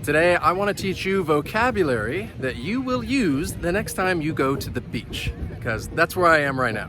Today, I want to teach you vocabulary that you will use the next time you go to the beach, because that's where I am right now.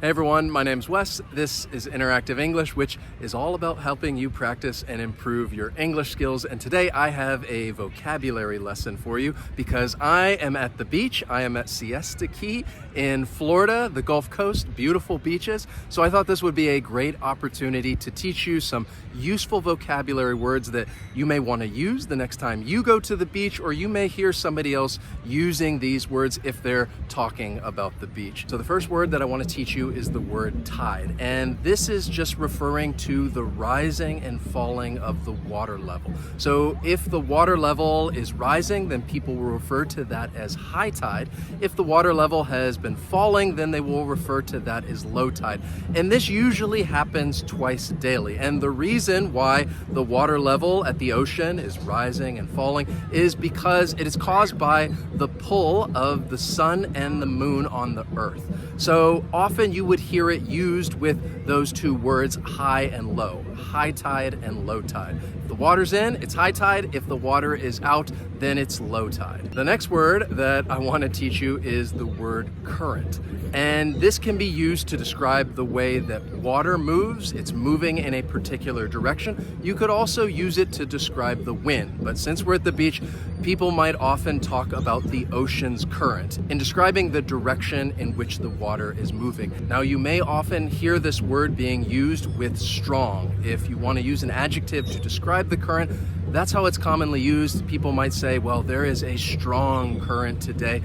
Hey everyone, my name's Wes. This is Interactive English, which is all about helping you practice and improve your English skills. And today I have a vocabulary lesson for you because I am at the beach. I am at Siesta Key in Florida, the Gulf Coast, beautiful beaches. So I thought this would be a great opportunity to teach you some useful vocabulary words that you may want to use the next time you go to the beach, or you may hear somebody else using these words if they're talking about the beach. So the first word that I want to teach you is the word tide, and this is just referring to the rising and falling of the water level. So if the water level is rising, then people will refer to that as high tide. If the water level has been falling, then they will refer to that as low tide. And this usually happens twice daily. And the reason why the water level at the ocean is rising and falling is because it is caused by the pull of the sun and the moon on the earth. So often you would hear it used with those two words, high and low, high tide and low tide. If the water's in, it's high tide. If the water is out, then it's low tide. The next word that I want to teach you is the word current. And this can be used to describe the way that water moves. It's moving in a particular direction. You could also use it to describe the wind. But since we're at the beach, people might often talk about the ocean's current in describing the direction in which the water is moving. Now, you may often hear this word being used with strong. If you want to use an adjective to describe the current, that's how it's commonly used. People might say, well, there is a strong current today.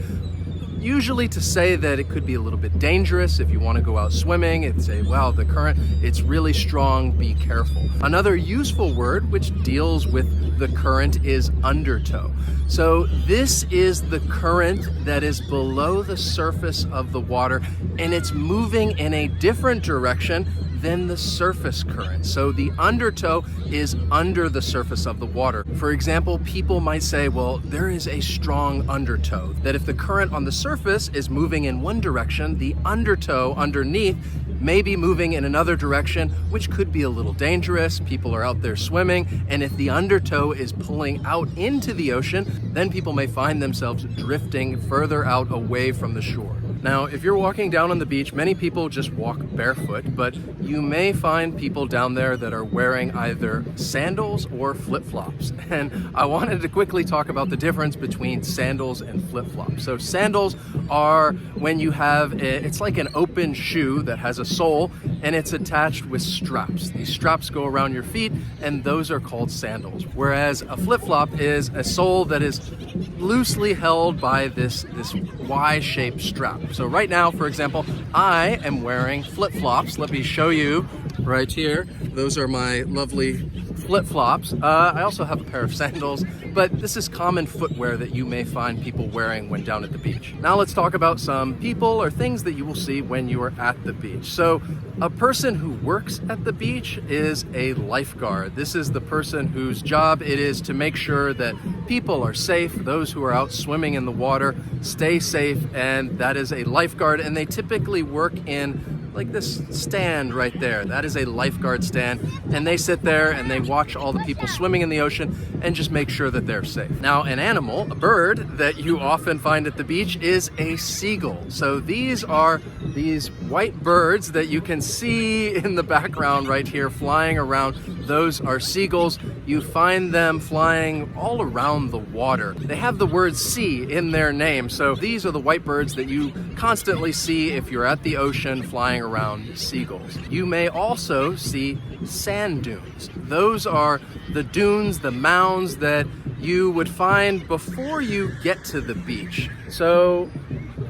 Usually to say that it could be a little bit dangerous if you want to go out swimming and say, wow, the current, it's really strong, be careful. Another useful word which deals with the current is undertow. So this is the current that is below the surface of the water, and it's moving in a different direction than the surface current. So the undertow is under the surface of the water. For example, people might say, well, there is a strong undertow, that if the current on the surface is moving in one direction, the undertow underneath may be moving in another direction, which could be a little dangerous. People are out there swimming, and if the undertow is pulling out into the ocean, then people may find themselves drifting further out away from the shore. Now, if you're walking down on the beach, many people just walk barefoot, but you may find people down there that are wearing either sandals or flip-flops. And I wanted to quickly talk about the difference between sandals and flip-flops. So sandals are when you have, it's like an open shoe that has a sole and it's attached with straps. These straps go around your feet, and those are called sandals. Whereas a flip-flop is a sole that is loosely held by this Y-shaped strap. So right now, for example, I am wearing flip-flops. Let me show you right here. Those are my lovely flip-flops. I also have a pair of sandals, but this is common footwear that you may find people wearing when down at the beach. Now let's talk about some people or things that you will see when you are at the beach. So a person who works at the beach is a lifeguard. This is the person whose job it is to make sure that people are safe, those who are out swimming in the water stay safe, and that is a lifeguard. And they typically work in like this stand right there. That is a lifeguard stand, and they sit there and they watch all the people swimming in the ocean and just make sure that they're safe. Now, an animal, a bird that you often find at the beach is a seagull. So these are these white birds that you can see in the background right here flying around. Those are seagulls. You find them flying all around the water. They have the word sea in their name. So these are the white birds that you constantly see if you're at the ocean flying around seagulls. You may also see sand dunes. Those are the dunes, the mounds that you would find before you get to the beach. So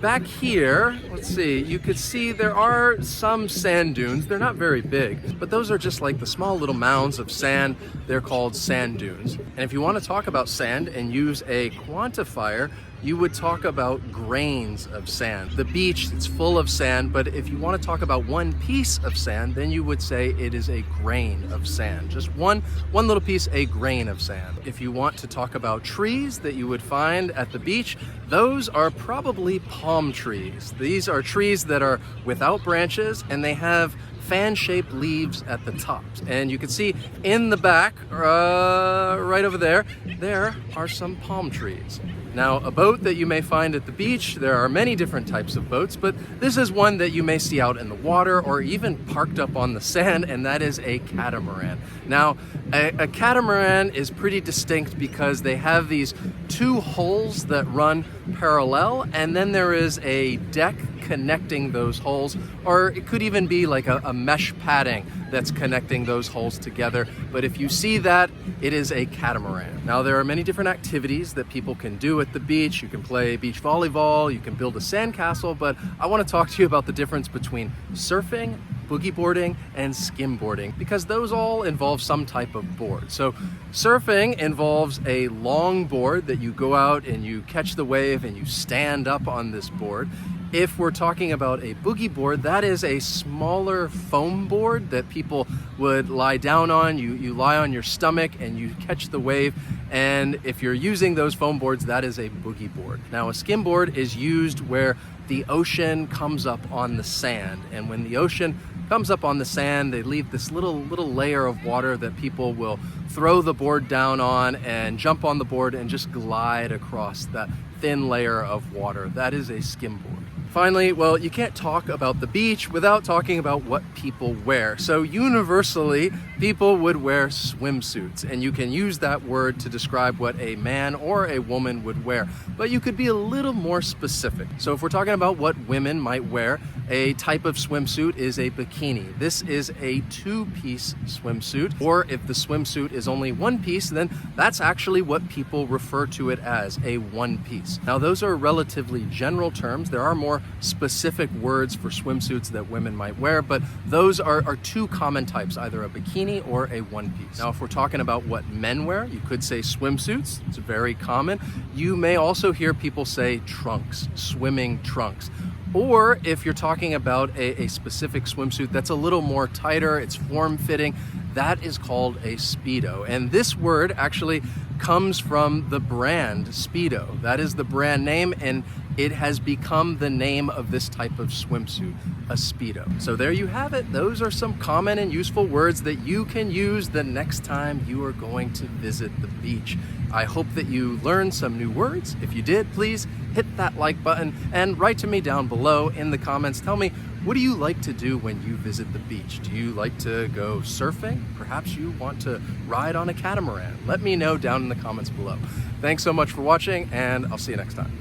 back here, let's see, you could see there are some sand dunes. They're not very big, but those are just like the small little mounds of sand. They're called sand dunes. And if you want to talk about sand and use a quantifier, you would talk about grains of sand. The beach, it's full of sand, but if you want to talk about one piece of sand, then you would say it is a grain of sand. Just one little piece, a grain of sand. If you want to talk about trees that you would find at the beach, those are probably palm trees. These are trees that are without branches, and they have fan-shaped leaves at the tops. And you can see in the back, right over there, there are some palm trees. Now, a boat that you may find at the beach, there are many different types of boats, but this is one that you may see out in the water or even parked up on the sand, and that is a catamaran. Now, a catamaran is pretty distinct because they have these two hulls that run parallel, and then there is a deck connecting those hulls, or it could even be like a mesh padding that's connecting those hulls together. But if you see that, it is a catamaran. Now, there are many different activities that people can do at the beach. You can play beach volleyball, you can build a sandcastle, but I want to talk to you about the difference between surfing, boogie boarding, and skimboarding, because those all involve some type of board. So surfing involves a long board that you go out and you catch the wave and you stand up on this board. If we're talking about a boogie board, that is a smaller foam board that people would lie down on. You lie on your stomach and you catch the wave. And if you're using those foam boards, that is a boogie board. Now, a skimboard is used where the ocean comes up on the sand. And when the ocean comes up on the sand, they leave this little layer of water that people will throw the board down on and jump on the board and just glide across that thin layer of water. That is a skimboard. Finally, well, you can't talk about the beach without talking about what people wear. So universally, people would wear swimsuits, and you can use that word to describe what a man or a woman would wear. But you could be a little more specific. So if we're talking about what women might wear, a type of swimsuit is a bikini. This is a two-piece swimsuit, or if the swimsuit is only one piece, then that's actually what people refer to it as, a one piece. Now, those are relatively general terms. There are more specific words for swimsuits that women might wear, but those are two common types, either a bikini or a one piece. Now, if we're talking about what men wear, you could say swimsuits. It's very common. You may also hear people say trunks, swimming trunks. Or if you're talking about a specific swimsuit that's a little more tighter, it's form-fitting, that is called a Speedo. And this word actually comes from the brand Speedo. That is the brand name, and it has become the name of this type of swimsuit, a Speedo. So there you have it. Those are some common and useful words that you can use the next time you are going to visit the beach. I hope that you learned some new words. If you did, please hit that like button and write to me down below in the comments. Tell me, what do you like to do when you visit the beach? Do you like to go surfing? Perhaps you want to ride on a catamaran. Let me know down in the comments below. Thanks so much for watching, and I'll see you next time.